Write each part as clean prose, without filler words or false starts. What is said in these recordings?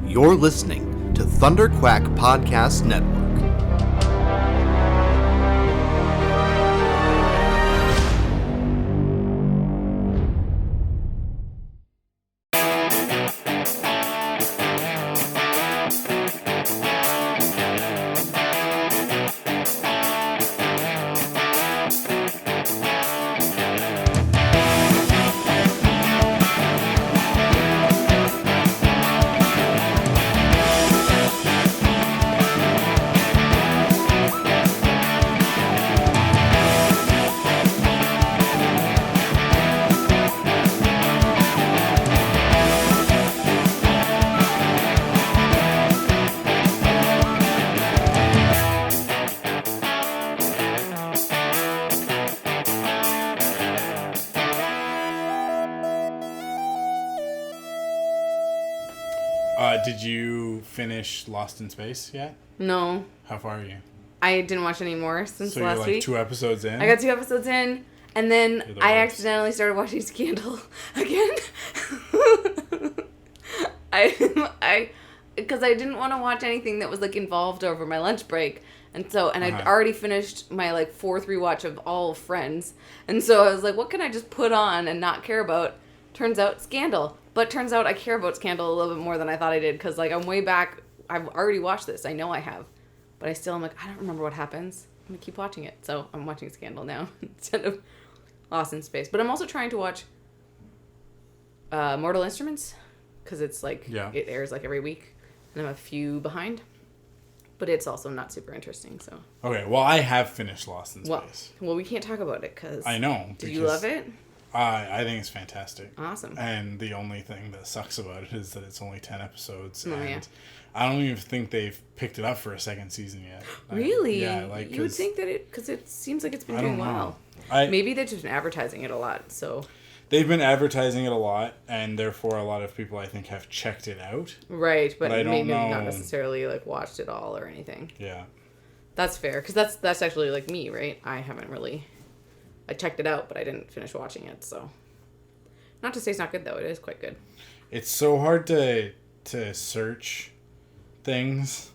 You're listening to Thunder Quack Podcast Network. Did you finish Lost in Space yet? No. How far are you? I didn't watch any more since So last you're like week. 2 episodes in? I got 2 episodes in, and then I worst. accidentally started watching Scandal again. Because I didn't want to watch anything that was like involved over my lunch break. And I'd already finished my like 4th rewatch of all Friends. And so I was like, what can I just put on and not care about? Turns out Scandal. But turns out I care about Scandal a little bit more than I thought I did. Because like I'm way back. I've already watched this. I know I have. But I still am like, I don't remember what happens. I'm going to keep watching it. So I'm watching Scandal now instead of Lost in Space. But I'm also trying to watch Mortal Instruments. Because it's like, It airs like every week. And I'm a few behind. But it's also not super interesting, so. Okay, well, I have finished Lost in Space. Well, we can't talk about it, because... I know. Did you love it? I think it's fantastic. Awesome. And the only thing that sucks about it is that it's only 10 episodes. Oh, and I don't even think they've picked it up for a second season yet. Really? Yeah, like... You would think that because it seems like it's been doing well. I Maybe they've just been advertising it a lot, so... They've been advertising it a lot, and therefore a lot of people, I think, have checked it out. Right, but I don't maybe know. not necessarily, like, watched it all or anything. Yeah. That's fair, because that's actually, like, me, right? I haven't really... I checked it out, but I didn't finish watching it, so... Not to say it's not good, though. It is quite good. It's so hard to search things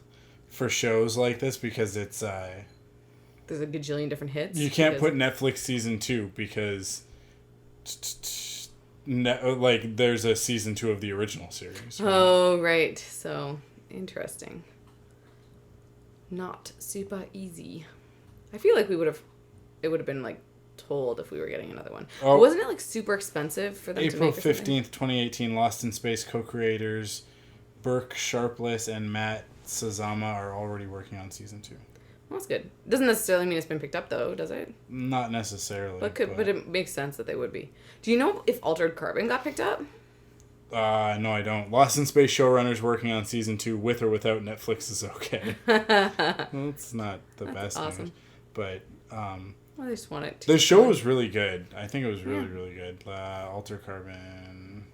for shows like this because it's... There's a gajillion different hits. You can't put Netflix season 2 because... like there's a season 2 of the original series. Right? Oh, right. So, interesting. Not super easy. I feel like it would have been, like, told if we were getting another one. Oh, wasn't it like super expensive for them April to make? April 15th, 2018, Lost in Space co-creators Burke Sharpless and Matt Sazama are already working on season 2. Well, that's good. Doesn't necessarily mean it's been picked up though, does it? Not necessarily. But it makes sense that they would be. Do you know if Altered Carbon got picked up? No, I don't. Lost in Space showrunners working on season 2 with or without Netflix is okay. Well, it's not the best awesome. news, but I just want it. The show was really good. I think it was really, really good. Altered Carbon.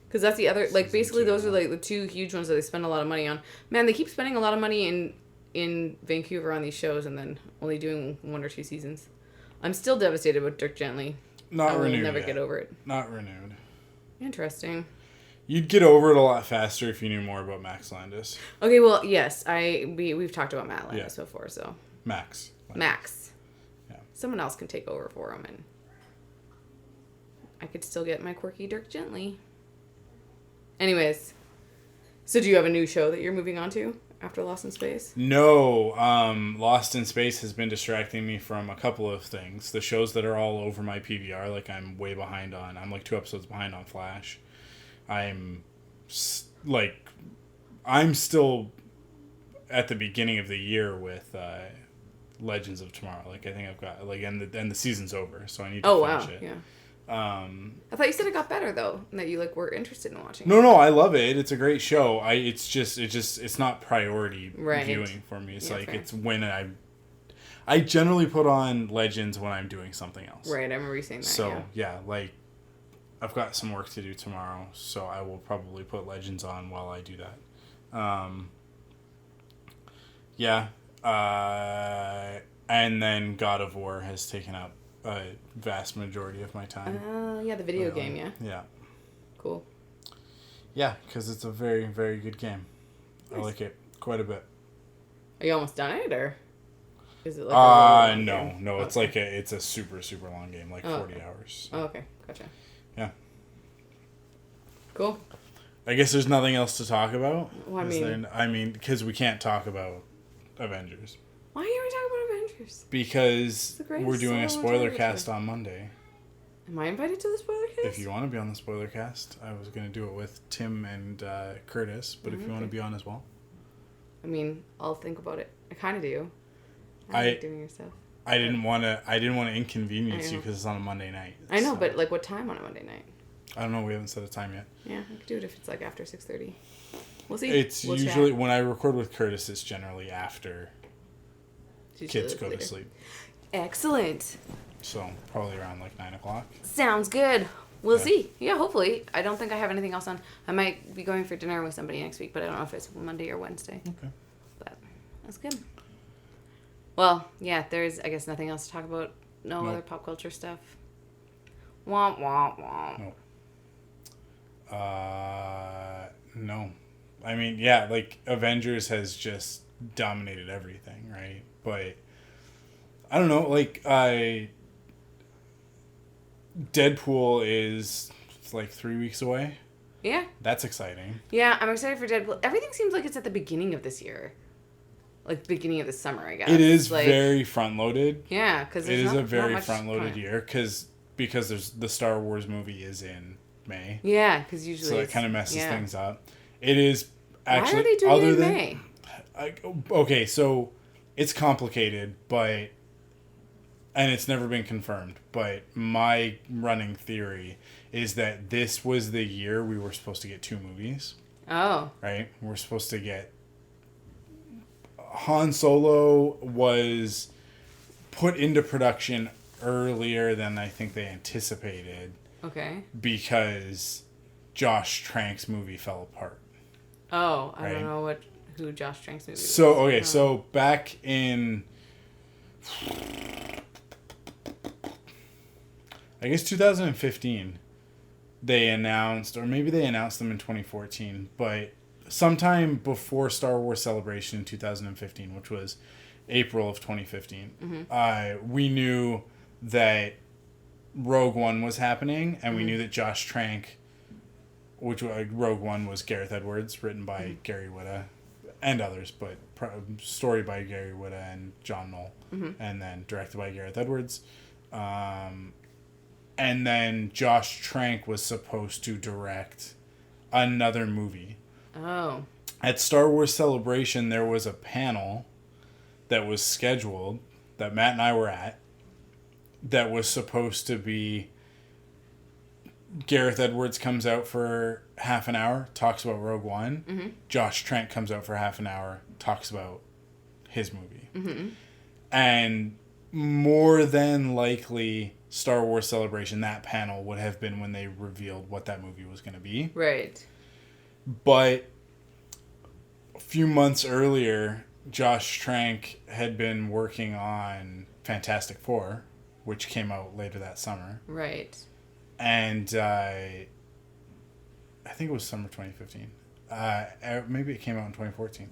Because that's the other, like, basically those are, like, the 2 huge ones that they spend a lot of money on. Man, they keep spending a lot of money in Vancouver on these shows and then only doing 1 or 2 seasons. I'm still devastated with Dirk Gently. Not renewed I'll never yet. get over it. Not renewed. Interesting. You'd get over it a lot faster if you knew more about Max Landis. Okay, well, yes, we've talked about Matt Landis before, so. Max. Yeah. Someone else can take over for him, and I could still get my quirky Dirk Gently. Anyways, so do you have a new show that you're moving on to after Lost in Space? No, Lost in Space has been distracting me from a couple of things. The shows that are all over my PVR, like I'm way behind on. I'm like 2 episodes behind on Flash. I'm still at the beginning of the year with Legends of Tomorrow. Like I think I've got and the season's over, so I need to finish it. Yeah. I thought you said it got better though, and that you like were interested in watching. No, I love it. It's a great show. It's not priority viewing for me. It's fair. It's when I generally put on Legends when I'm doing something else. Right, I remember you saying that. So like I've got some work to do tomorrow, so I will probably put Legends on while I do that. And then God of War has taken up a vast majority of my time. The video game, yeah. Yeah. Cool. Yeah, because it's a very, very good game. Nice. I like it quite a bit. Are you almost done it, or is it like a really long game? No. Okay. It's like it's a super, super long game, like 40 okay. hours. Oh, okay, gotcha. Yeah. Cool. I guess there's nothing else to talk about. Well, Because we can't talk about Avengers. Why are we talking about Avengers? Because the greatest we're doing a song spoiler ever. cast on Monday. Am I invited to the spoiler cast? If you want to be on the spoiler cast, I was going to do it with Tim and Curtis, but if you want to be on as well. I mean, I'll think about it. I kind of do. I I- like doing your stuff. I didn't want to inconvenience I you know. because it's on a Monday night. I know, so- but like, what time on a Monday night? I don't know. We haven't set a time yet. Yeah, I could do it if it's like after 6:30. We'll see. It's We'll usually chat. when I record with Curtis. It's generally after It's kids usually go to later. sleep, Excellent. so probably around like 9:00. Sounds good. We'll Yeah. see. Yeah, hopefully. I don't think I have anything else on. I might be going for dinner with somebody next week, but I don't know if it's Monday or Wednesday. Okay. But that's good. Well, yeah, there's, I guess, nothing else to talk about. No Nope. other pop culture stuff. Womp, womp, womp. No. No. I mean, yeah, like Avengers has just dominated everything, right? But I don't know, like Deadpool is like 3 weeks away. Yeah. That's exciting. Yeah, I'm excited for Deadpool. Everything seems like it's at the beginning of this year. Like, beginning of the summer, I guess. It is like, very front loaded. Yeah, because It is a very front loaded year because there's the Star Wars movie is in May. Yeah, because usually So it it's- kind of messes yeah. things up. It is actually Why are they doing other it in than May? okay, so it's complicated, and it's never been confirmed, but my running theory is that this was the year we were supposed to get 2 movies, Oh. right? We're supposed to get Han Solo was put into production earlier than I think they anticipated Okay. because Josh Trank's movie fell apart. Oh, I Right. don't know who Josh Trank's movie was. So okay, Oh. so back in I guess 2015 they announced, or maybe they announced them in 2014, but sometime before Star Wars Celebration in 2015, which was April of 2015, we knew that Rogue One was happening, and we knew that Josh Trank, which Rogue One was Gareth Edwards, written by Gary Whitta and others, but story by Gary Whitta and John Knoll, and then directed by Gareth Edwards. And then Josh Trank was supposed to direct another movie. Oh. At Star Wars Celebration, there was a panel that was scheduled that Matt and I were at that was supposed to be Gareth Edwards comes out for half an hour, talks about Rogue One. Mm-hmm. Josh Trank comes out for half an hour, talks about his movie. Mm-hmm. And more than likely, Star Wars Celebration, that panel would have been when they revealed what that movie was going to be. Right. But a few months earlier, Josh Trank had been working on Fantastic Four, which came out later that summer. Right. And I think it was summer 2015. Maybe it came out in 2014.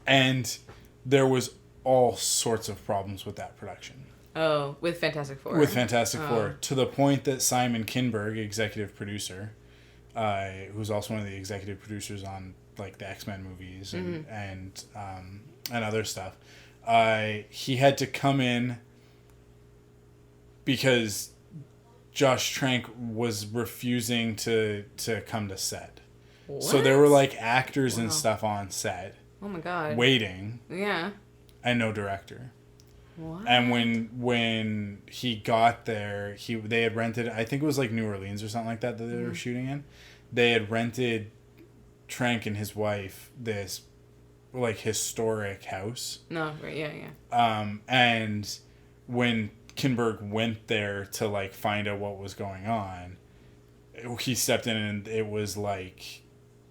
And there was all sorts of problems with that production. Oh, with Fantastic Four. With Fantastic Oh. Four, to the point that Simon Kinberg, executive producer, who's also one of the executive producers on like the X-Men movies and other stuff, he had to come in because Josh Trank was refusing to come to set. So there were like actors and stuff on set Oh my god. waiting Yeah. and no director. What? And when he got there, they had rented, I think it was like New Orleans or something like that they were shooting in. They had rented Trank and his wife this like historic house. No, right, yeah. And when Kinberg went there to like find out what was going on, he stepped in and it was like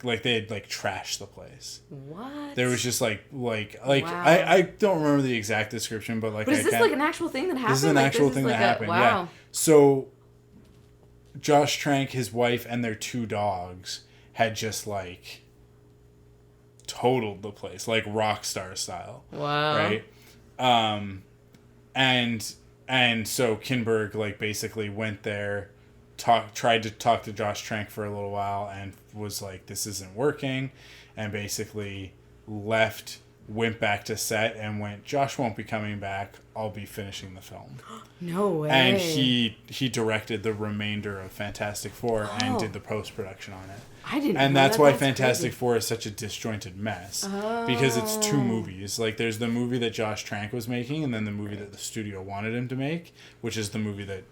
they had like trashed the place. What? There was just like Wow. I don't remember the exact description, but like But is I this can't, like an actual thing that happened? this is an Like, actual is thing like that happened. wow. Yeah. So Josh Trank, his wife, and their 2 dogs had just like totaled the place, like rock star style. Wow. Right. And so Kinberg like basically went there, tried to talk to Josh Trank for a little while, and was like, this isn't working, and basically left, went back to set, and went, Josh won't be coming back, I'll be finishing the film. No way. And he directed the remainder of Fantastic Four and did the post-production on it. I didn't and know that's that. why That's Fantastic crazy. Four is such a disjointed mess. Because it's 2 movies. Like, there's the movie that Josh Trank was making, and then the movie that the studio wanted him to make, which is the movie that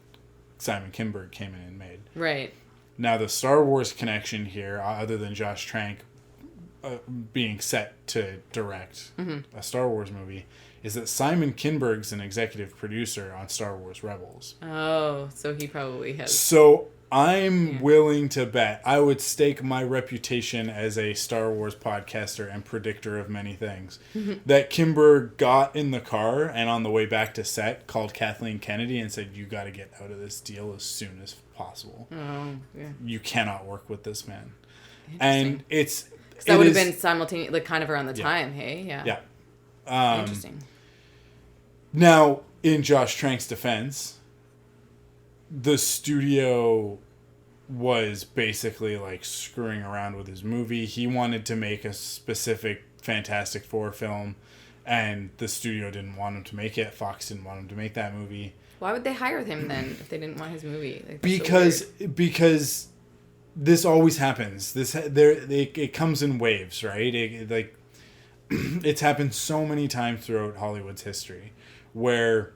Simon Kinberg came in and made. Right. Now, the Star Wars connection here, other than Josh Trank being set to direct a Star Wars movie, is that Simon Kinberg's an executive producer on Star Wars Rebels. Oh, so he probably has. So I'm willing to bet, I would stake my reputation as a Star Wars podcaster and predictor of many things, that Kinberg got in the car and on the way back to set called Kathleen Kennedy and said, you got to get out of this deal as soon as possible. Oh, yeah. You cannot work with this man. And it's... That would have been simultaneous, like kind of around the time, hey? Yeah. Yeah. Interesting. Now, in Josh Trank's defense, the studio was basically like screwing around with his movie. He wanted to make a specific Fantastic Four film, and the studio didn't want him to make it. Fox didn't want him to make that movie. Why would they hire him then if they didn't want his movie? Like, Because this always happens. It comes in waves, right? It's happened so many times throughout Hollywood's history, where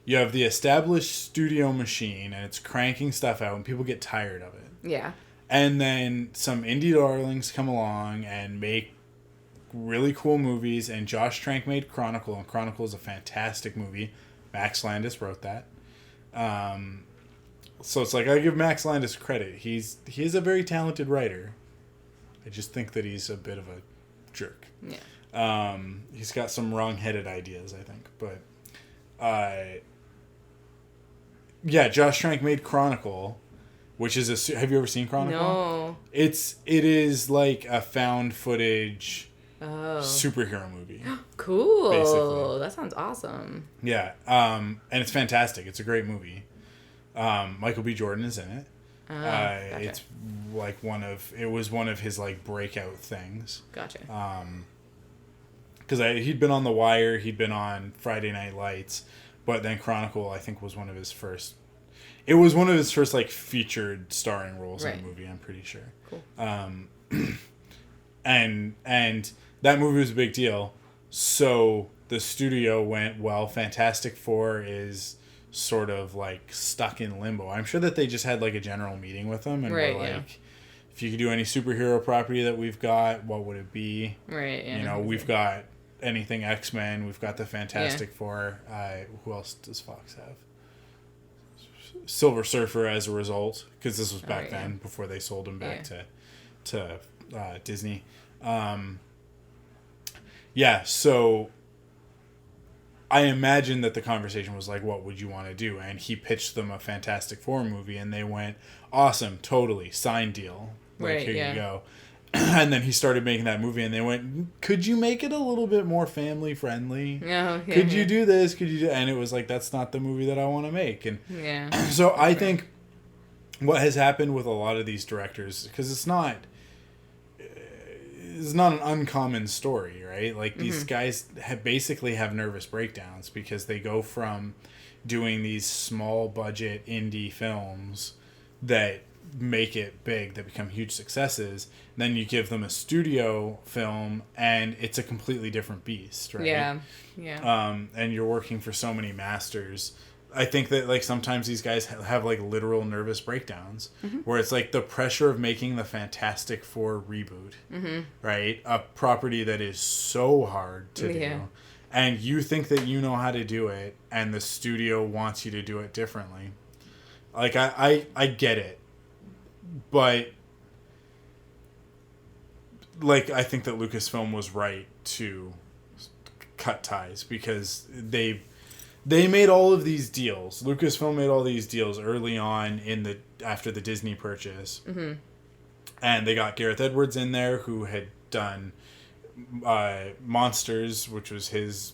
you have the established studio machine and it's cranking stuff out and people get tired of it. Yeah. And then some indie darlings come along and make really cool movies, and Josh Trank made Chronicle, and Chronicle is a fantastic movie. Max Landis wrote that. So it's like, I give Max Landis credit. He is a very talented writer. I just think that he's a bit of a jerk. Yeah. He's got some wrong-headed ideas, I think. But, yeah, Josh Trank made Chronicle, which is have you ever seen Chronicle? No. It is like a found footage Oh. superhero movie. Cool. Basically. That sounds awesome. Yeah. And it's fantastic. It's a great movie. Michael B. Jordan is in it. Gotcha. It's like it was one of his like breakout things. Gotcha. Because he'd been on The Wire, he'd been on Friday Night Lights, but then Chronicle, I think, was one of his first. It was one of his first like featured starring roles in a movie. I'm pretty sure. Cool. And that movie was a big deal. So the studio went, well, Fantastic Four is sort of like stuck in limbo. I'm sure that they just had like a general meeting with them and were like, if you could do any superhero property that we've got, what would it be? Right. Yeah. You know, we've got anything X-Men, we've got the Fantastic Four. Who else does Fox have? Silver Surfer as a result, because this was back then before they sold him back to Disney. So I imagine that the conversation was like, what would you want to do? And he pitched them a Fantastic Four movie, and they went, awesome, totally, sign deal. Like, here you go. And then he started making that movie, and they went, could you make it a little bit more family friendly? Could you do this? Could you do? And it was like, that's not the movie that I want to make. And so I think what has happened with a lot of these directors, because it's not an uncommon story, right? Like, these guys basically have nervous breakdowns because they go from doing these small budget indie films that make it big, that become huge successes. Then you give them a studio film and it's a completely different beast, right? And you're working for so many masters. I think that like sometimes these guys have like literal nervous breakdowns where it's like the pressure of making the Fantastic Four reboot, right? A property that is so hard to do. And you think that you know how to do it and the studio wants you to do it differently. Like, I get it. But like, I think that Lucasfilm was right to cut ties because they made all of these deals. Lucasfilm made all these deals early on after the Disney purchase. Mm-hmm. And they got Gareth Edwards in there, who had done Monsters, which was his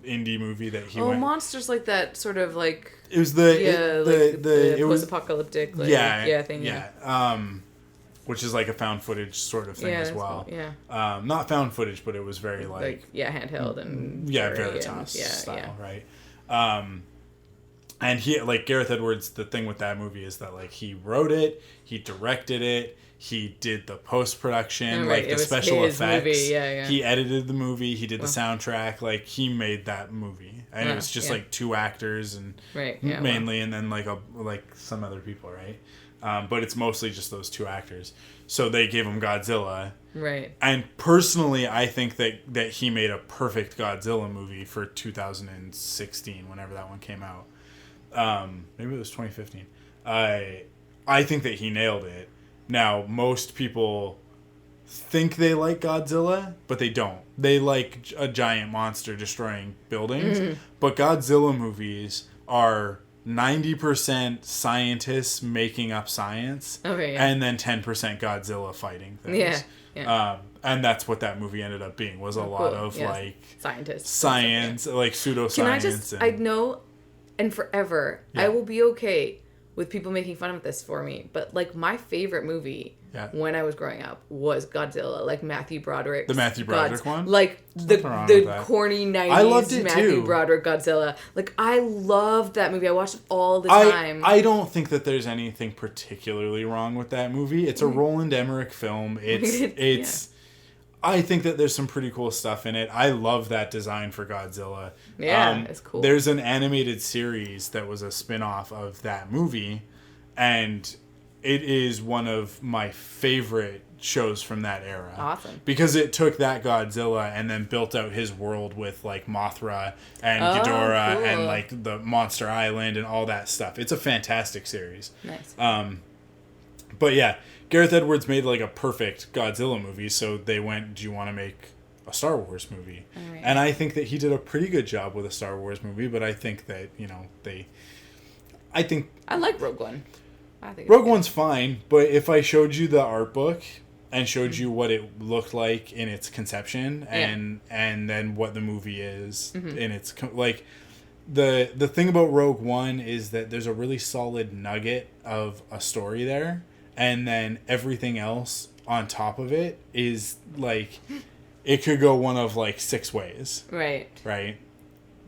indie movie that he went... Monsters, like that sort of like... It was the it was post-apocalyptic thing. Which is like a found footage sort of thing as well. Cool. Yeah. Not found footage, but it was very handheld and Veritas style, right? And he, like, Gareth Edwards, the thing with that movie is that, like, he wrote it, he directed it, he did the post-production, like the special effects. Movie. He edited the movie, he did the soundtrack, like, he made that movie. And it was just like 2 actors and mainly, and then like some other people, right? But it's mostly just those 2 actors. So they gave him Godzilla. Right. And personally, I think that he made a perfect Godzilla movie for 2016, whenever that one came out. Maybe it was 2015. I think that he nailed it. Now, most people think they like Godzilla, but they don't. They like a giant monster destroying buildings. Mm-hmm. But Godzilla movies are 90% scientists making up science, and then 10% Godzilla fighting things. Yeah. And that's what that movie ended up being, was a lot of like science, like pseudoscience. Can I know, and forever, I will be okay with people making fun of this for me, but like my favorite movie when I was growing up was Godzilla, like Matthew Broderick. The Matthew Broderick one? Like the corny 90s I loved it Matthew too. Broderick Godzilla. Like I loved that movie. I watched it all the time. I don't think that there's anything particularly wrong with that movie. It's a Roland Emmerich film. It's I think that there's some pretty cool stuff in it. I love that design for Godzilla. Yeah, it's cool. There's an animated series that was a spin-off of that movie, and it is one of my favorite shows from that era. Awesome. Because it took that Godzilla and then built out his world with like Mothra and Ghidorah and like the Monster Island and all that stuff. It's a fantastic series. Nice. But yeah, Gareth Edwards made like a perfect Godzilla movie, so they went, do you want to make a Star Wars movie? Right. And I think that he did a pretty good job with a Star Wars movie, but I think that, I like Rogue One. Rogue One's fine, but if I showed you the art book and showed you what it looked like in its conception and then what the movie is in its like the thing about Rogue One is that there's a really solid nugget of a story there, and then everything else on top of it is like it could go one of like 6 ways. Right.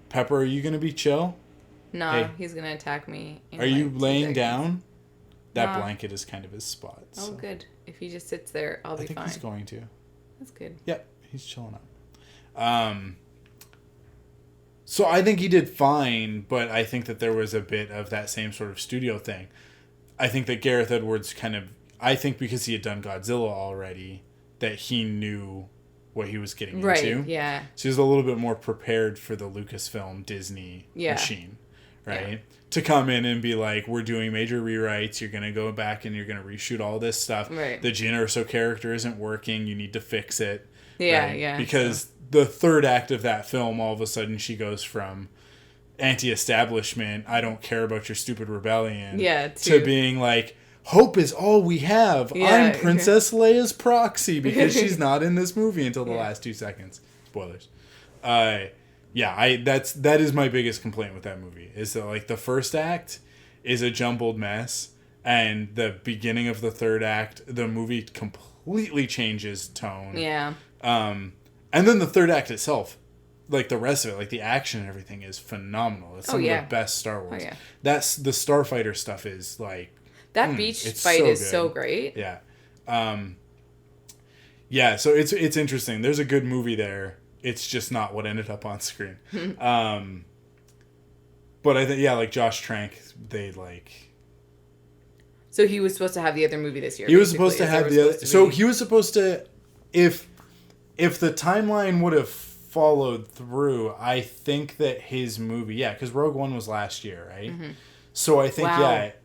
Pepper, are you gonna be chill? No, he's gonna attack me. Are you laying down? That blanket is kind of his spot. So. Oh, good. If he just sits there, I'll be fine. I think he's going to. That's good. Yep, he's chilling out. So I think he did fine, but I think that there was a bit of that same sort of studio thing. I think that Gareth Edwards I think because he had done Godzilla already, that he knew what he was getting into. Right, yeah. So he was a little bit more prepared for the Lucasfilm Disney machine, right? Yeah. To come in and be like, we're doing major rewrites, you're going to go back and you're going to reshoot all this stuff. Right. The Jyn Erso character isn't working, you need to fix it. Yeah, right? yeah. Because the third act of that film, all of a sudden she goes from anti-establishment, I don't care about your stupid rebellion, to being like, hope is all we have. I'm Princess Leia's proxy, because she's not in this movie until the last 2 seconds. Spoilers. That is my biggest complaint with that movie, is that like the first act is a jumbled mess, and the beginning of the third act, the movie completely changes tone. Yeah. And then the third act itself, like the rest of it, like the action and everything is phenomenal. It's some of the best Star Wars. Oh, yeah. That's the Starfighter stuff is like that beach fight is so great. Yeah. So it's interesting. There's a good movie there. It's just not what ended up on screen. But I think, like Josh Trank, they like... So he was supposed to have the other movie this year. He was supposed to have the other... So he was supposed to... If the timeline would have followed through, I think that his movie... Yeah, because Rogue One was last year, right? Mm-hmm. So I think, It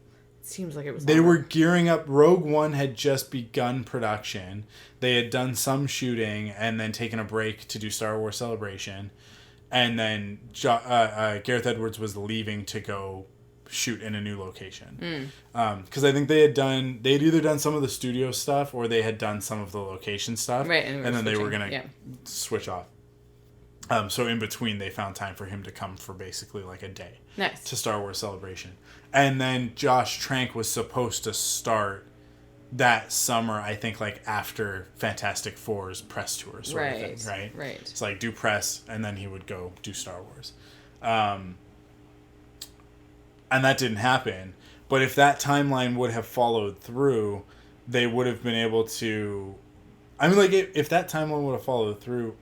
seems like it was... They were gearing up. Rogue One had just begun production. They had done some shooting and then taken a break to do Star Wars Celebration. and then Gareth Edwards was leaving to go shoot in a new location. Because I think they'd either done some of the studio stuff or they had done some of the location stuff. Right, and then they were going to switch off. So in between, they found time for him to come for basically like a day. Nice. To Star Wars Celebration. And then Josh Trank was supposed to start that summer, I think, like after Fantastic Four's press tour sort of thing, right? Right. It's like do press, and then he would go do Star Wars. And that didn't happen. But if that timeline would have followed through, they would have been able to... I mean, like, if that timeline would have followed through,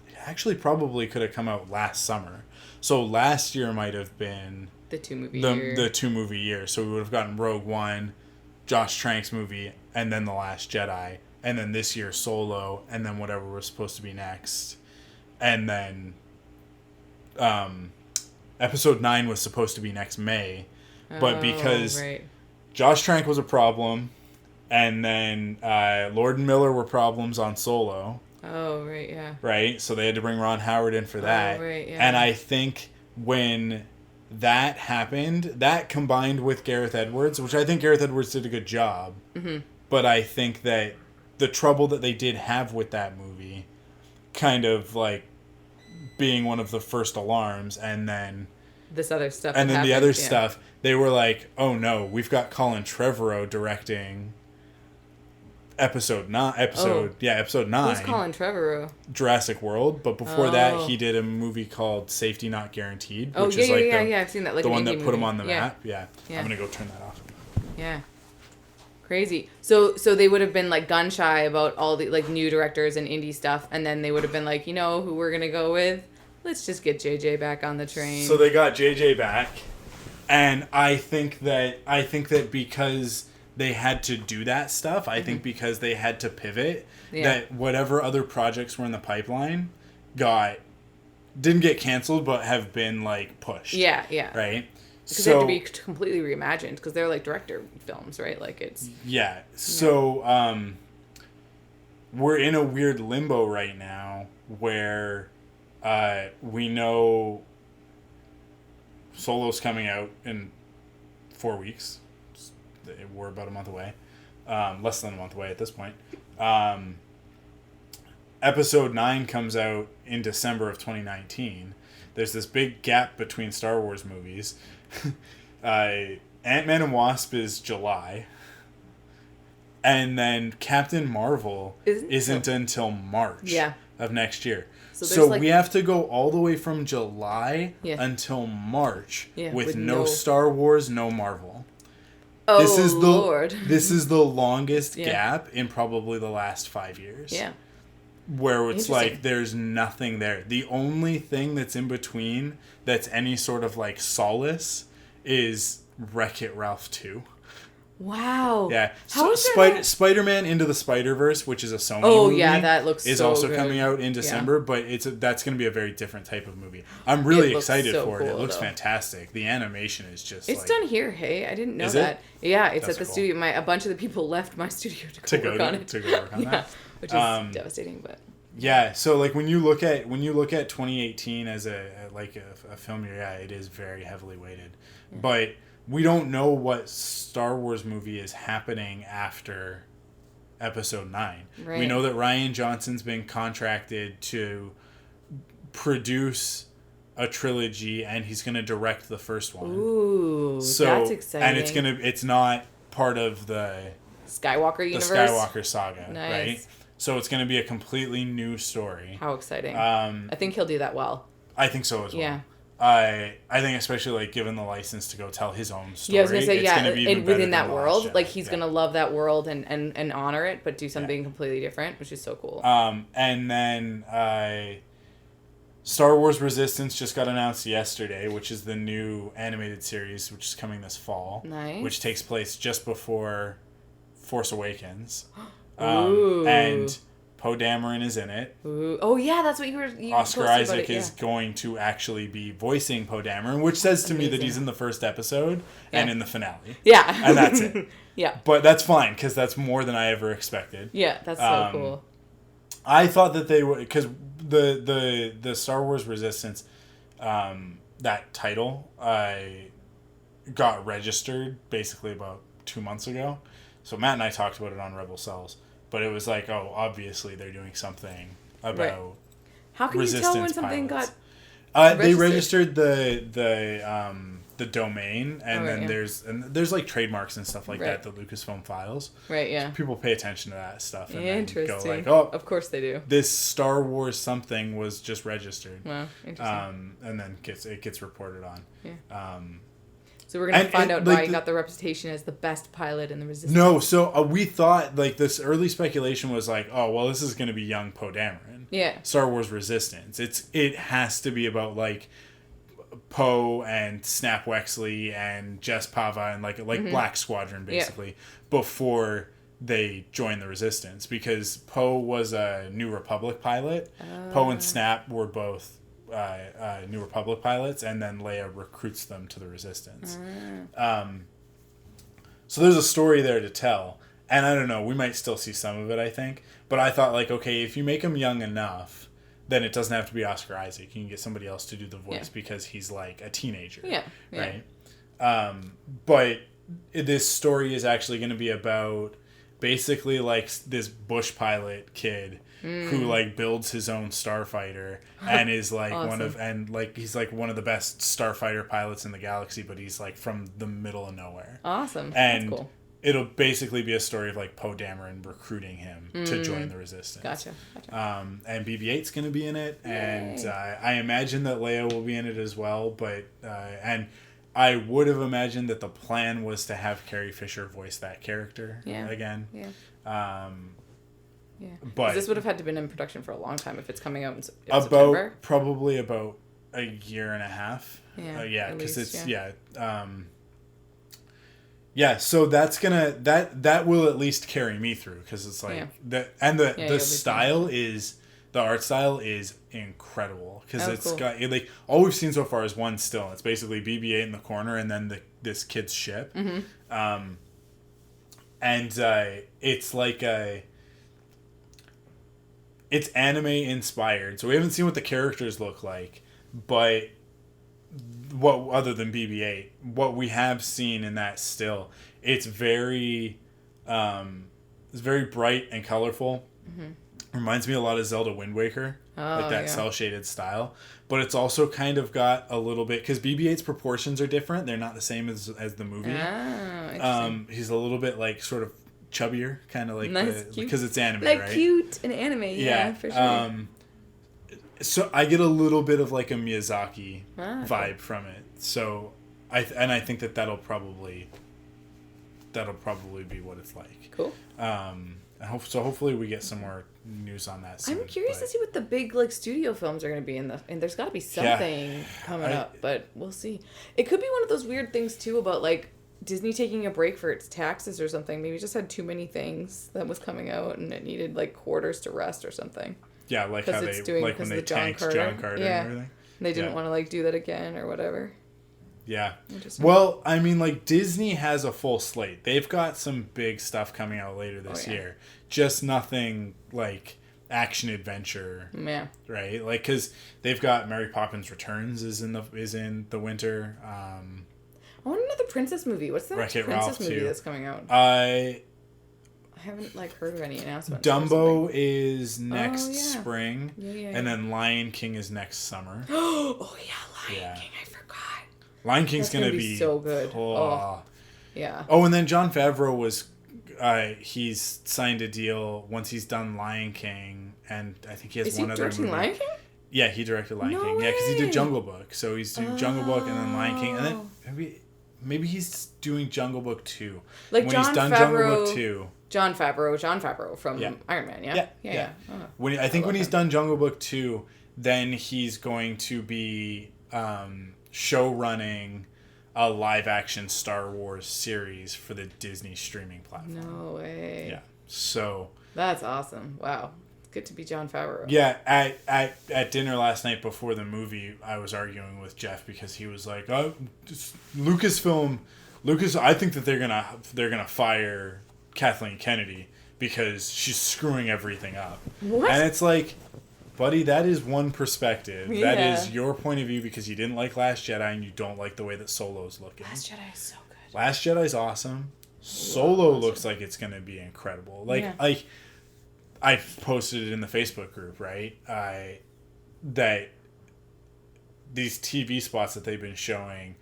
it actually probably could have come out last summer. So last year might have been... The 2-movie year. The 2-movie year. So we would have gotten Rogue One, Josh Trank's movie, and then The Last Jedi. And then this year, Solo, and then whatever was supposed to be next. And then... Episode 9 was supposed to be next May, but because Josh Trank was a problem, and then Lord and Miller were problems on Solo. Oh, right, yeah. Right? So they had to bring Ron Howard in for that. Oh, right, yeah. And I think when that happened, that combined with Gareth Edwards, which I think Gareth Edwards did a good job, but I think that the trouble that they did have with that movie kind of like being one of the first alarms, and then this other stuff, and then the other stuff, they were like, oh no, we've got Colin Trevorrow directing episode 9. Episode 9. Who's Colin Trevorrow? Jurassic World, but before that he did a movie called Safety Not Guaranteed, which is like I've seen that, like the one that movie. put him on the map. Yeah. I'm gonna go turn that off. Yeah. Crazy. So they would have been like gun shy about all the like new directors and indie stuff, and then they would have been like, you know who we're gonna go with? Let's just get JJ back on the train. So they got JJ back, and I think that because they had to do that stuff, I think because they had to pivot, that whatever other projects were in the pipeline didn't get canceled, but have been like pushed. Yeah. Right. Because they have to be completely reimagined, because they're like director films, right? Like it's... Yeah. So we're in a weird limbo right now where we know Solo's coming out in 4 weeks. We're about a month away. Less than a month away at this point. Episode 9 comes out in December of 2019. There's this big gap between Star Wars movies. Ant-Man and Wasp is July. And then Captain Marvel isn't until March of next year. So like, we have to go all the way from July until March with no Star Wars, no Marvel. Oh, Lord. This is the longest gap in probably the last 5 years. Yeah. Where it's like there's nothing there. The only thing that's in between that's any sort of like solace is Wreck-It Ralph 2. Wow. Yeah. Spider-Man Into the Spider-Verse, which is a Sony movie. Yeah, that looks is so also good. coming out in December, but that's going to be a very different type of movie. I'm really excited for it. Cool, it looks fantastic. The animation is just It's done here, hey? I didn't know that. Yeah, it's at the studio. A bunch of the people left my studio to go work on it. To go work on that. Which is devastating, but... Yeah, so like when you look at 2018 as a film year, it is very heavily weighted. Yeah. But we don't know what Star Wars movie is happening after Episode 9. Right. We know that Rian Johnson's been contracted to produce a trilogy, and he's going to direct the first one. Ooh, that's exciting. And it's not part of the Skywalker universe. The Skywalker saga, nice. Right? So it's going to be a completely new story. How exciting. I think he'll do that well. I think so as well. Yeah. I think especially like given the license to go tell his own story. Yeah, I was gonna say and within that world, Jedi. like he's gonna love that world and honor it, but do something completely different, which is so cool. And then Star Wars Resistance just got announced yesterday, which is the new animated series, which is coming this fall. Nice. Which takes place just before Force Awakens. Ooh. And Poe Dameron is in it. Ooh. Oh yeah, that's what you Oscar Isaac is going to actually be voicing Poe Dameron, which says to me that he's in the first episode and in the finale. Yeah. And that's it. Yeah. But that's fine, because that's more than I ever expected. Yeah, that's so cool. I thought that they were, because the Star Wars Resistance, that title, I got registered basically about 2 months ago. So Matt and I talked about it on Rebel Cells, but it was like, oh, obviously they're doing something about Right. How can you tell when something pilots. got They registered? registered the domain, and Oh, right, then yeah. there's like trademarks and stuff like Right. that Lucasfilm files. Right, yeah. People pay attention to that stuff and then go Interesting. like, oh, Of course they do. this Star Wars something was just registered. Wow, interesting. And then it gets reported on. Yeah. So we're going to find out like why he got the reputation as the best pilot in the Resistance. No, so we thought, like, this early speculation was like, oh, well, this is going to be young Poe Dameron. Yeah. Star Wars Resistance. It has to be about, like, Poe and Snap Wexley and Jess Pava and, like Black Squadron, basically, before they joined the Resistance. Because Poe was a New Republic pilot. Poe and Snap were both New Republic pilots, and then Leia recruits them to the Resistance. So there's a story there to tell, and I don't know, we might still see some of it, I think, but I thought, like, okay, if you make him young enough, then it doesn't have to be Oscar Isaac. You can get somebody else to do the voice because he's like a teenager, right? But this story is actually going to be about basically like this bush pilot kid who like builds his own starfighter and is like Awesome. he's like one of the best starfighter pilots in the galaxy, but he's like from the middle of nowhere. Awesome. And That's cool. it'll basically be a story of like Poe Dameron recruiting him to join the Resistance. Gotcha. And BB-8's going to be in it, and I imagine that Leia will be in it as well. But and I would have imagined that the plan was to have Carrie Fisher voice that character again. Yeah. Yeah. But This would have had to been in production for a long time if it's coming out in about September. probably about a year and a half. Yeah. Because it's yeah. So that's gonna that will at least carry me through, because it's like the style is the art style is incredible, because it's got like all we've seen so far is one still. It's basically BB-8 in the corner and then this kid's ship, and it's like it's anime inspired, so we haven't seen what the characters look like, but what other than BB-8, what we have seen in that still, it's very bright and colorful. Reminds me a lot of Zelda Wind Waker, like that cel shaded style. But it's also kind of got a little bit, because BB-8's proportions are different. They're not the same as the movie. He's a little bit like sort of chubbier, kind of like because it's anime, like right? cute and anime, yeah, for sure. So I get a little bit of like a Miyazaki vibe from it. So I think that'll probably be what it's like. Cool. Hopefully we get some more news on that soon. I'm curious to see what the big like studio films are going to be and there's got to be something coming up, but we'll see. It could be one of those weird things too about like Disney taking a break for its taxes or something. Maybe it just had too many things that was coming out and it needed like quarters to rest or something. Yeah, like how when they tanked John Carter and everything. They didn't want to like do that again or whatever. Yeah. Well, I mean, like, Disney has a full slate. They've got some big stuff coming out later this year. Just nothing like action adventure. Yeah. Right? Like, because they've got Mary Poppins Returns is in the winter. I want another princess movie. What's the next princess movie that's coming out? I haven't like heard of any announcements. Dumbo is next spring, and then Lion King is next summer. Oh yeah, Lion King. I forgot. Lion King's gonna be so good. Oh yeah. Oh, and then Jon Favreau was, he's signed a deal once he's done Lion King, and I think he has one other movie. Is he directing Lion King? Yeah, he directed Lion King. Way. Yeah, because he did Jungle Book. So he's doing Jungle Book and then Lion King, and then maybe he's doing Jungle Book 2. Like when Jon he's done Favreau, Jungle Book 2. Jon Favreau from Iron Man. Yeah. Oh, when he's done Jungle Book 2, then he's going to be show running a live action Star Wars series for the Disney streaming platform. No way. Yeah. So that's awesome. Wow. It's good to be Jon Favreau. Yeah, at dinner last night before the movie, I was arguing with Jeff because he was like, "Oh, Lucas, I think that they're going to fire Kathleen Kennedy because she's screwing everything up. What? And it's like, buddy, that is one perspective. Yeah. That is your point of view because you didn't like Last Jedi and you don't like the way that Solo's looking. Last Jedi is so good. Last Jedi's awesome. Solo looks like it's going to be incredible. Like I posted it in the Facebook group, right? That these TV spots that they've been showing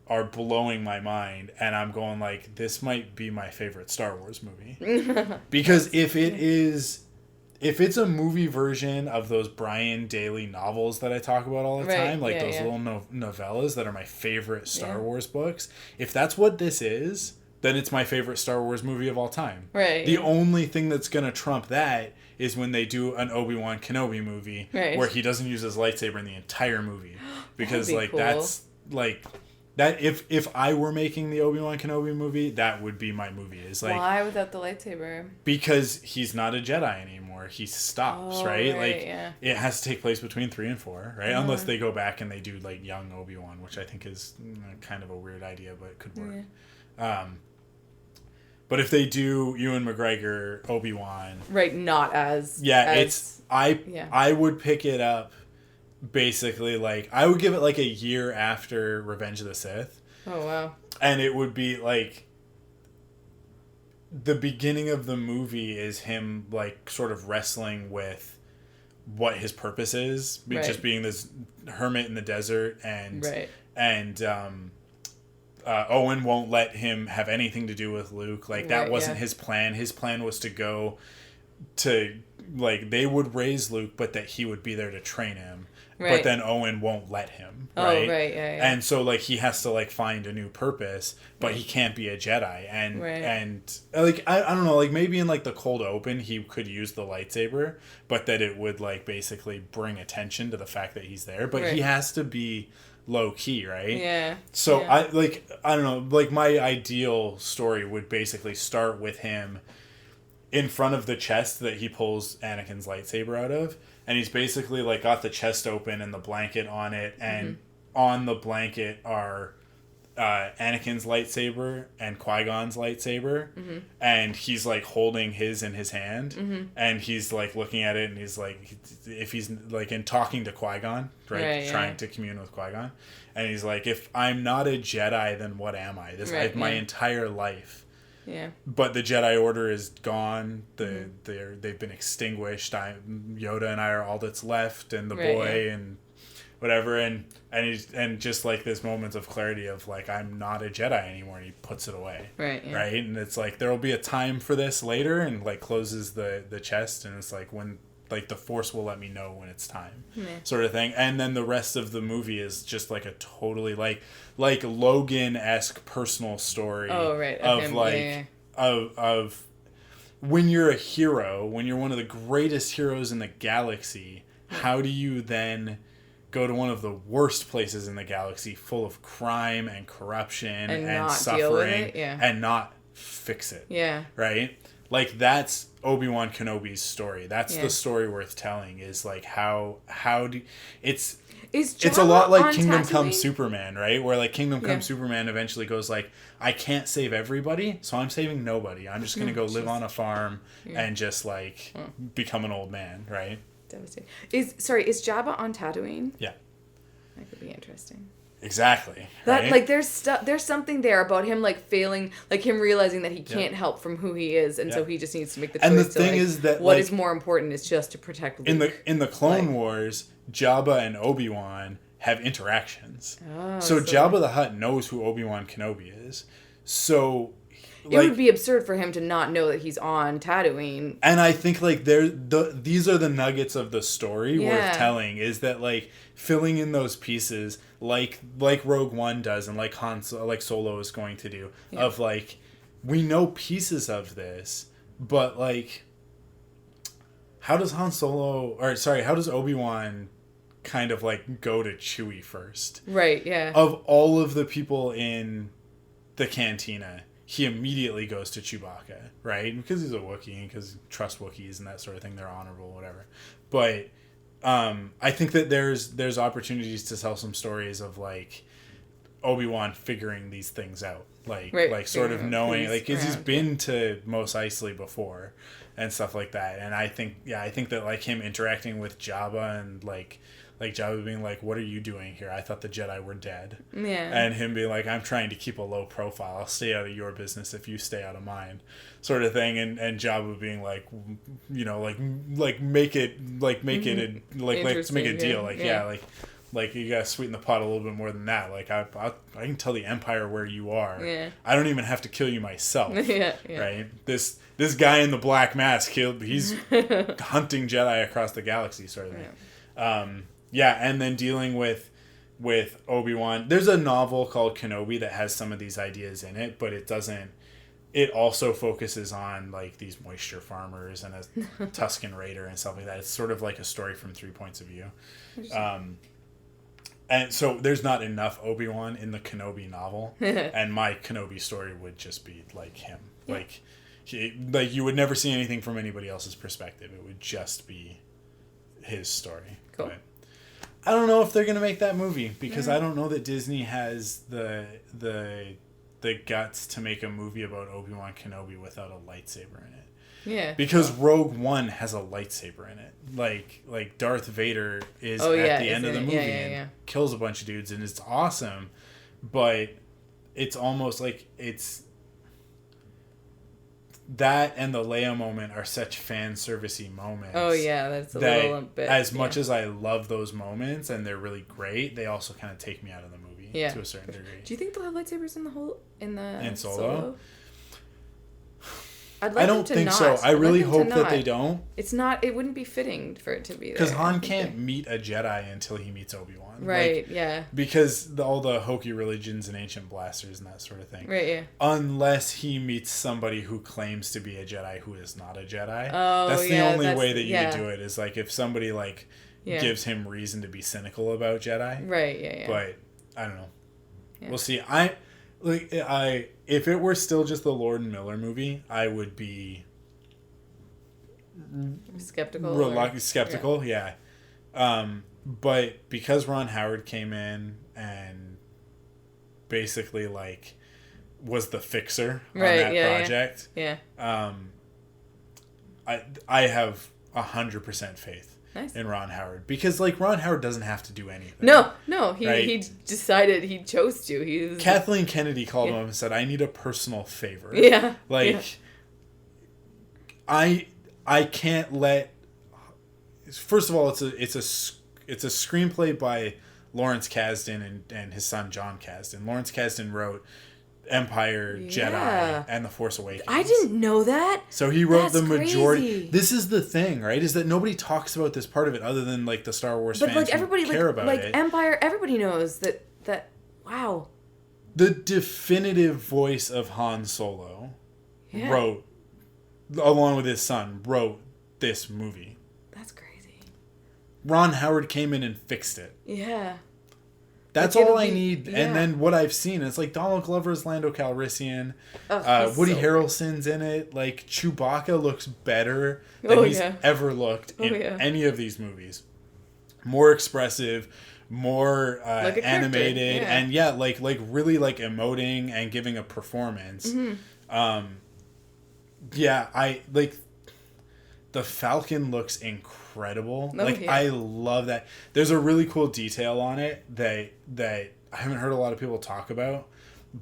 are blowing my mind, and I'm going like, this might be my favorite Star Wars movie. Because if it's a movie version of those Brian Daley novels that I talk about all the time, like those little novellas that are my favorite Star Wars books, if that's what this is, then it's my favorite Star Wars movie of all time. Right. The only thing that's going to trump that is when they do an Obi-Wan Kenobi movie where he doesn't use his lightsaber in the entire movie. Because like cool. That's like that if I were making the Obi-Wan Kenobi movie, that would be my movie. Is like, why without the lightsaber? Because he's not a Jedi anymore. He stops, right? Like it has to take place between 3 and 4, right? Unless they go back and they do like young Obi-Wan, which I think is kind of a weird idea, but it could work. Yeah. But if they do Ewan McGregor Obi-Wan, right, not as I would pick it up basically like I would give it like a year after Revenge of the Sith. Oh wow. And it would be like the beginning of the movie is him like sort of wrestling with what his purpose is, just being this hermit in the desert and Owen won't let him have anything to do with Luke. Like, that wasn't his plan. His plan was to go to, like, they would raise Luke, but that he would be there to train him. Right. But then Owen won't let him, right? Oh, right, yeah. And so, like, he has to, like, find a new purpose, but he can't be a Jedi. And, like, I don't know, like, maybe in, like, the cold open, he could use the lightsaber, but that it would, like, basically bring attention to the fact that he's there. But he has to be low key, right? Yeah. So I don't know, like my ideal story would basically start with him in front of the chest that he pulls Anakin's lightsaber out of, and he's basically like got the chest open and the blanket on it, and on the blanket are Anakin's lightsaber and Qui-Gon's lightsaber, and he's like holding his in his hand, and he's like looking at it, and he's like, if he's like in talking to Qui-Gon, trying to commune with Qui-Gon, and he's like, if I'm not a Jedi, then what am I? My entire life. Yeah. But the Jedi Order is gone. They've been extinguished. Yoda and I are all that's left, and the boy and whatever, and just like this moments of clarity of like, I'm not a Jedi anymore, and he puts it away. Right. And it's like there will be a time for this later, and like closes the chest, and it's like when like the Force will let me know when it's time, sort of thing. And then the rest of the movie is just like a totally like Logan-esque personal story of him, like of when you're a hero, when you're one of the greatest heroes in the galaxy, how do you then go to one of the worst places in the galaxy full of crime and corruption and suffering and not fix it? Yeah. Right? Like, that's Obi-Wan Kenobi's story. That's the story worth telling, is like how do it's a lot like Kingdom Come Superman, right? Where like Kingdom Come Superman eventually goes like, I can't save everybody, so I'm saving nobody. I'm just going to go live on a farm and just like become an old man, right? Devastating. Is Jabba on Tatooine? Yeah. That could be interesting. Exactly. That right? like there's something there about him like failing, like him realizing that he can't help from who he is, and so he just needs to make the choice. And the thing is that what is more important is just to protect Luke. In the Clone Wars, Jabba and Obi-Wan have interactions. So Jabba the Hutt knows who Obi-Wan Kenobi is. So it would be absurd for him to not know that he's on Tatooine. And I think like these are the nuggets of the story worth telling, is that like filling in those pieces like Rogue One does, and like Solo is going to do, of like, we know pieces of this, but like how does Obi-Wan kind of like go to Chewie first? Right, yeah. Of all of the people in the cantina, he immediately goes to Chewbacca, right? Because he's a Wookiee, and because trust Wookiees and that sort of thing. They're honorable, whatever. But I think that there's opportunities to tell some stories of like Obi-Wan figuring these things out, like Right. like sort of knowing He's like 'cause he's around, been to Mos Eisley before and stuff like that. And I think that like him interacting with Jabba and like Jabba being like, what are you doing here? I thought the Jedi were dead. Yeah. And him being like, I'm trying to keep a low profile. I'll stay out of your business if you stay out of mine, sort of thing. And Jabba being like, you know, like make it let's make a Interesting, deal. yeah. Like you gotta sweeten the pot a little bit more than that. Like I can tell the Empire where you are. Yeah. I don't even have to kill you myself. Yeah. Right. This guy in the black mask he's hunting Jedi across the galaxy, sort of thing. And then dealing with Obi-Wan. There's a novel called Kenobi that has some of these ideas in it, but it doesn't. It also focuses on like these moisture farmers and a Tusken Raider and stuff like that. It's sort of like a story from 3 points of view. And so there's not enough Obi-Wan in the Kenobi novel, and my Kenobi story would just be like him. Yeah. Like you would never see anything from anybody else's perspective. It would just be his story. Cool. But I don't know if they're gonna make that movie because I don't know that Disney has the guts to make a movie about Obi-Wan Kenobi without a lightsaber in it. Yeah. Because Rogue One has a lightsaber in it. Like Darth Vader is at the end of the movie and kills a bunch of dudes, and it's awesome. But it's almost like it's that and the Leia moment are such fan servicey moments. Oh yeah, that's a little bit. As much as I love those moments and they're really great, they also kind of take me out of the movie to a certain degree. Do you think they'll have lightsabers in Solo? I'd like I don't think so. I really hope that they don't. It's not. It wouldn't be fitting for it to be there. Because Han can't meet a Jedi until he meets Obi-Wan. Right. Yeah. Because all the hokey religions and ancient blasters and that sort of thing. Right. Yeah. Unless he meets somebody who claims to be a Jedi who is not a Jedi. Oh, that's the only way that you could do it. Is like if somebody gives him reason to be cynical about Jedi. Right. Yeah. Yeah. But I don't know. Yeah. We'll see. If it were still just the Lord and Miller movie, I would be skeptical. Yeah. But because Ron Howard came in and basically was the fixer on that project, I have 100% faith. Nice. In Ron Howard, because Ron Howard doesn't have to do anything. No, he decided he chose to. Kathleen Kennedy called him and said, "I need a personal favor." Yeah, I can't let. First of all, it's a screenplay by Lawrence Kasdan and his son John Kasdan. Lawrence Kasdan wrote Empire, Jedi, and The Force Awakens. I didn't know that. So he wrote the majority. Crazy. This is the thing, right? Is that nobody talks about this part of it other than the Star Wars fans everybody who care about it. Empire, everybody knows that. Wow. The definitive voice of Han Solo wrote, along with his son, wrote this movie. That's crazy. Ron Howard came in and fixed it. Yeah. That's all I need. Yeah. And then what I've seen, it's Donald Glover is Lando Calrissian. Woody Harrelson's in it. Chewbacca looks better than he's ever looked in any of these movies. More expressive, more animated, and really emoting and giving a performance. Mm-hmm. The Falcon looks incredible. I love that. There's a really cool detail on it that I haven't heard a lot of people talk about,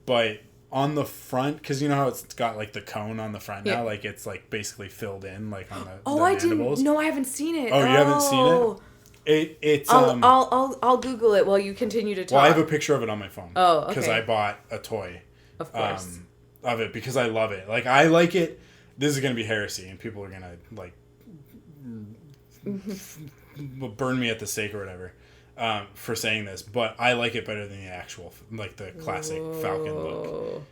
but on the front, because you know how it's got the cone on the front now, it's basically filled in on the mandibles. I haven't seen it. Oh, you haven't seen it? It's I'll Google it while you continue to talk. Well, I have a picture of it on my phone. Oh, okay. Because I bought a toy. Of course. Of it because I love it. I like it. This is gonna be heresy, and people are gonna burn me at the stake or whatever for saying this, but I like it better than the actual the classic Falcon look.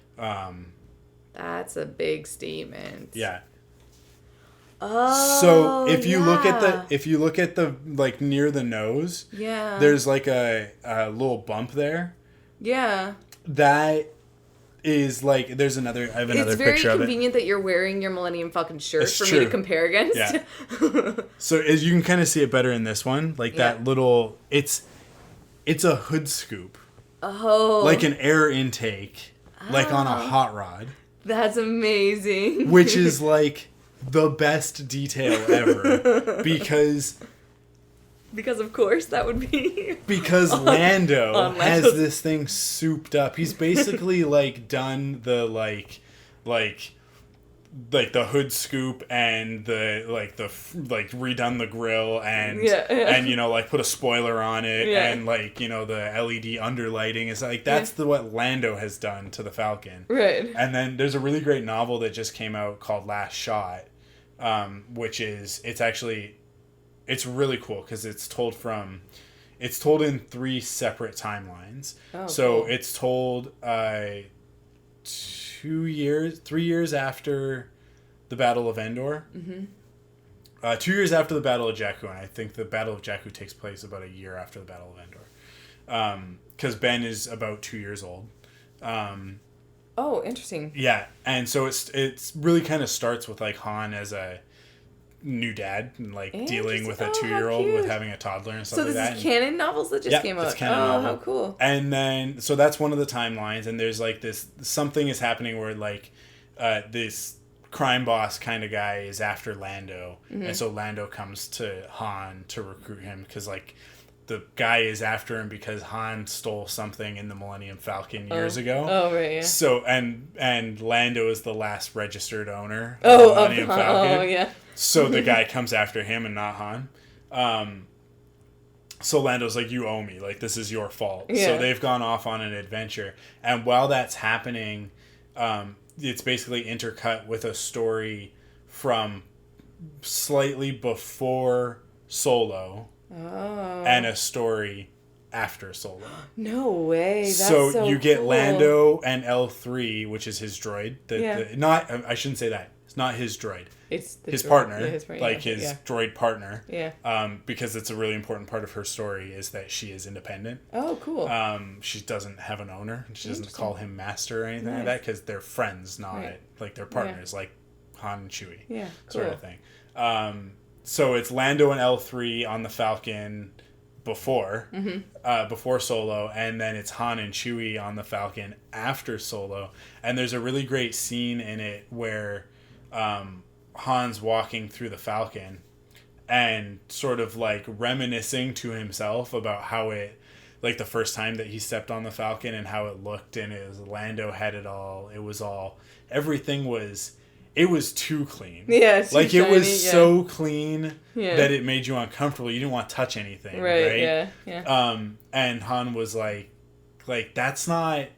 That's a big statement. Yeah. Oh. So if you look at the near the nose, there's a little bump there. Yeah. That is there's another. I have another picture of it. It's very convenient that you're wearing your Millennium Falcon shirt for me to compare against. Yeah. So as you can kind of see it better in this one, that little. It's a hood scoop. Oh. An air intake like on a hot rod, That's amazing. which is like the best detail ever because of course that would be because Lando on has Lando's- this thing souped up. He's basically like done the like the hood scoop and the redone the grill and and you know like put a spoiler on it and like you know the LED underlighting is like that's what Lando has done to the Falcon. Right. And then there's a really great novel that just came out called Last Shot, which is it's really cool because it's told in 3 separate timelines. Oh, so cool. it's told 3 years after the Battle of Endor. 2 years after the Battle of Jakku, and I think the Battle of Jakku takes place about a year after the Battle of Endor. Because Ben is about 2 years old. Oh, interesting. Yeah, and so it's really kind of starts with like Han as a new dad and like dealing with a 2-year-old with having a toddler and stuff like that. So this is canon novels that just came out. It's canon novel. How cool. And then so that's one of the timelines, and there's like this something is happening where like this crime boss kind of guy is after Lando, and so Lando comes to Han to recruit him because like the guy is after him because Han stole something in the Millennium Falcon years ago. Oh, right, yeah. So and Lando is the last registered owner of the Millennium Falcon. Oh, yeah. So the guy comes after him and not Han. So Lando's like, you owe me. Like, this is your fault. Yeah. So they've gone off on an adventure. And while that's happening, it's basically intercut with a story from slightly before Solo and a story after Solo. No way. That's so you get cool. Lando and L3, which is his droid. Yeah. I shouldn't say that. It's not his droid. It's His partner, Yeah, his droid partner. Yeah. Because it's a really important part of her story is that she is independent. Oh, cool. She doesn't have an owner. She doesn't call him master or anything like that because they're friends, not like they're partners, like Han and Chewie. Yeah, sort cool. of thing. So it's Lando and L3 on the Falcon before Solo, and then it's Han and Chewie on the Falcon after Solo. And there's a really great scene in it where Han's walking through the Falcon and sort of like reminiscing to himself about how it, like the first time that he stepped on the Falcon and how it looked, and it was Lando had it all. It was all, everything was, it was too clean. Yeah, it's like too it was shiny, so clean that it made you uncomfortable. You didn't want to touch anything, right? Yeah. And Han was like that's not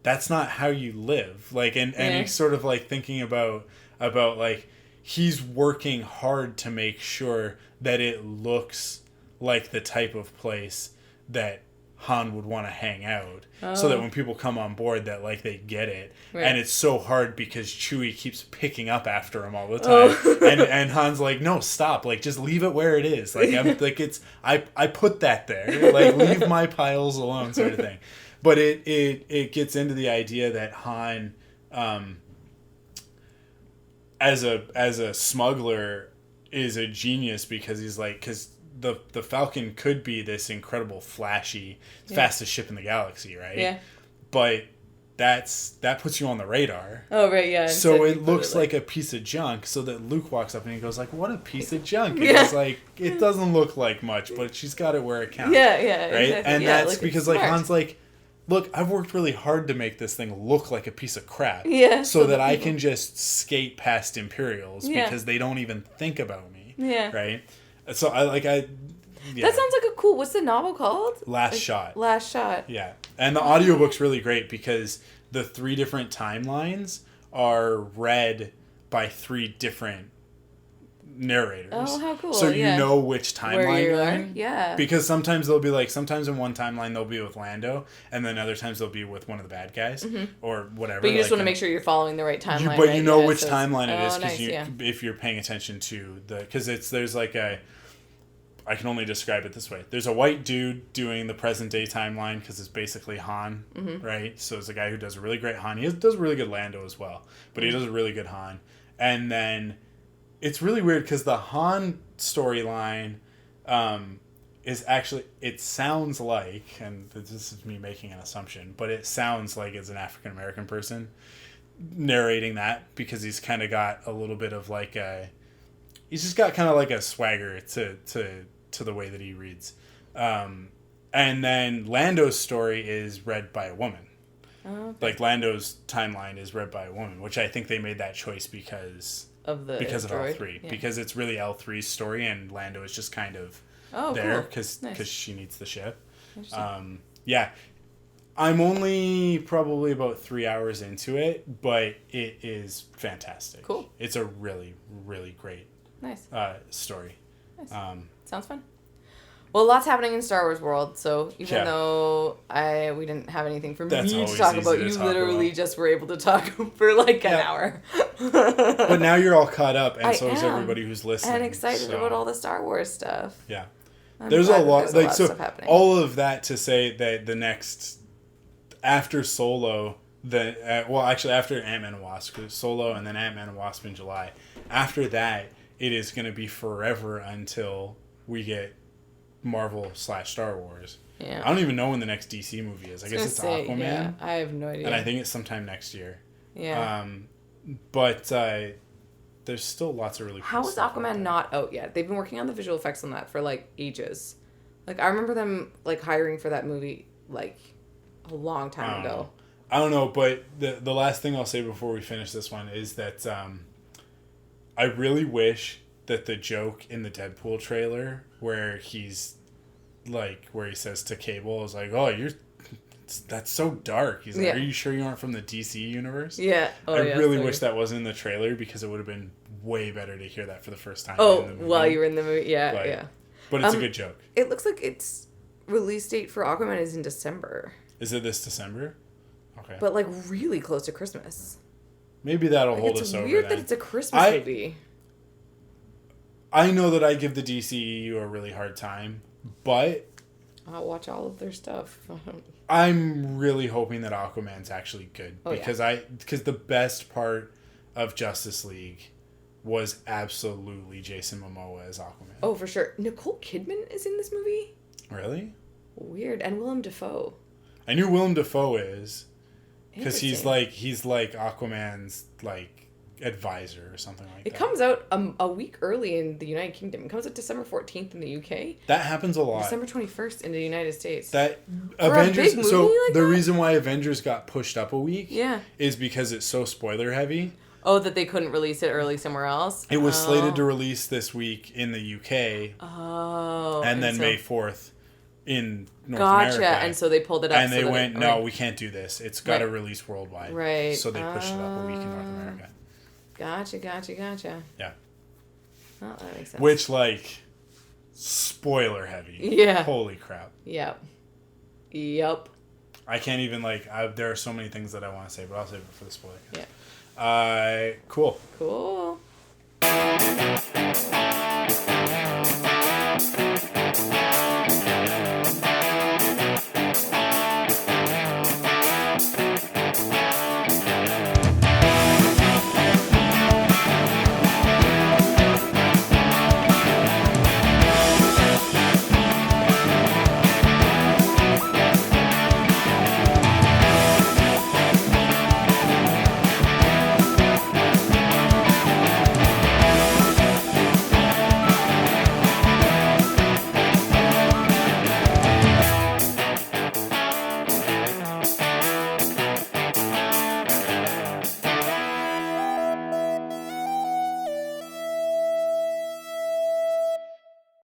how you live. Like, and he's sort of like thinking about like he's working hard to make sure that it looks like the type of place that Han would want to hang out, so that when people come on board that like they get it. And it's so hard because Chewie keeps picking up after him all the time, and Han's like, no, stop, like just leave it where it is, like I'm like it's I put that there, like leave my piles alone, sort of thing. But it gets into the idea that Han as a smuggler is a genius because he's like, because the Falcon could be this incredible flashy fastest ship in the galaxy, right? Yeah. But that puts you on the radar. Oh, right, yeah. So it looks like a piece of junk, so that Luke walks up and he goes like, what a piece of junk. And it's like, it doesn't look like much, but she's got it where it counts. Yeah, right? exactly. And yeah, that's because like Han's like, look, I've worked really hard to make this thing look like a piece of crap. Yeah. So that I can just skate past Imperials because they don't even think about me. Yeah. Right? So I That sounds like a cool, what's the novel called? Last Shot. Last Shot. Yeah. And the audiobook's really great because the 3 different timelines are read by 3 different narrators. Oh, how cool. So you know which timeline you're in. Yeah. Because sometimes they'll be like, sometimes in one timeline they'll be with Lando, and then other times they'll be with one of the bad guys, or whatever. But you just like, want to make sure you're following the right timeline. But you know which so timeline it is because nice, if you're paying attention to because there's like I can only describe it this way. There's a white dude doing the present day timeline because it's basically Han, right? So it's a guy who does a really great Han. He does a really good Lando as well, but he does a really good Han. And then it's really weird because the Han storyline is actually, it sounds like, and this is me making an assumption, but it sounds like it's an African American person narrating that, because he's kind of got a little bit of like a, he's just got kind of like a swagger to the way that he reads. And then Lando's story is read by a woman. Oh, okay. Like Lando's timeline is read by a woman, which I think they made that choice because of L3, yeah. because it's really L3's story, and Lando is just kind of cool. because Nice. she needs the ship. Interesting. Yeah, I'm only probably about 3 hours into it, but it is fantastic. Cool. It's a really, really great Nice. story. Nice. Sounds fun. Well, lots happening in Star Wars world, so even though we didn't have anything for That's me to always talk easy about, to you talk literally about. just were able to talk for like an hour. But now you're all caught up, and I so is am. everybody who's listening. And excited so, about all the Star Wars stuff. Yeah. I'm There's a glad that lot, there's like, of so stuff happening. all of that to say that the next, after Solo, after Ant-Man and Wasp, 'cause Solo and then Ant-Man and Wasp in July. After that, it is going to be forever until we get Marvel/Star Wars. Yeah. I don't even know when the next DC movie is. I guess it's Aquaman. Yeah, I have no idea. And I think it's sometime next year. Yeah. But there's still lots of really cool How is stuff out Aquaman there. not out yet? They've been working on the visual effects on that for like ages. Like I remember them like hiring for that movie like a long time ago. I don't know, but the last thing I'll say before we finish this one is that I really wish that the joke in the Deadpool trailer where he's like, where he says to Cable is like, "Oh, that's so dark." He's like, Yeah. "Are you sure you aren't from the DC universe?" Yeah. I really wish that wasn't in the trailer, because it would have been way better to hear that for the first time. in the movie. While you were in the movie, yeah, Like, yeah. But it's a good joke. It looks like its release date for Aquaman is in December, Is it this December? Okay. but like really close to Christmas. Maybe that'll Like, hold it's us over weird then. that it's a Christmas movie. I know that I give the DCEU a really hard time, but I'll watch all of their stuff. I'm really hoping that Aquaman's actually good, Oh, yeah. because the best part of Justice League was absolutely Jason Momoa as Aquaman. Oh, for sure. Nicole Kidman is in this movie? Really? Weird. And Willem Dafoe. I knew Willem Dafoe is, because he's Interesting. like Aquaman's like advisor or something like It that. comes out a week early in the United Kingdom. It comes out December 14th in the UK. That happens a lot. December 21st in the United States. That a Avengers. big movie So like the that? reason why Avengers got pushed up a week, Yeah. is because it's so spoiler heavy. Oh, that they couldn't release it early somewhere else? It was slated to release this week in the UK, Oh. and then so, May 4th in North Gotcha. America. And so they pulled it up. And they so that went, it, no, okay. we can't do this. It's got to Right. release worldwide. Right. So they pushed it up a week in North America. Gotcha. Yeah. Oh, that makes sense. Which, like, spoiler heavy. Yeah. Holy crap. Yep. I can't even, like, there are so many things that I want to say, but I'll save it for the spoiler. Yeah. Cool. Cool.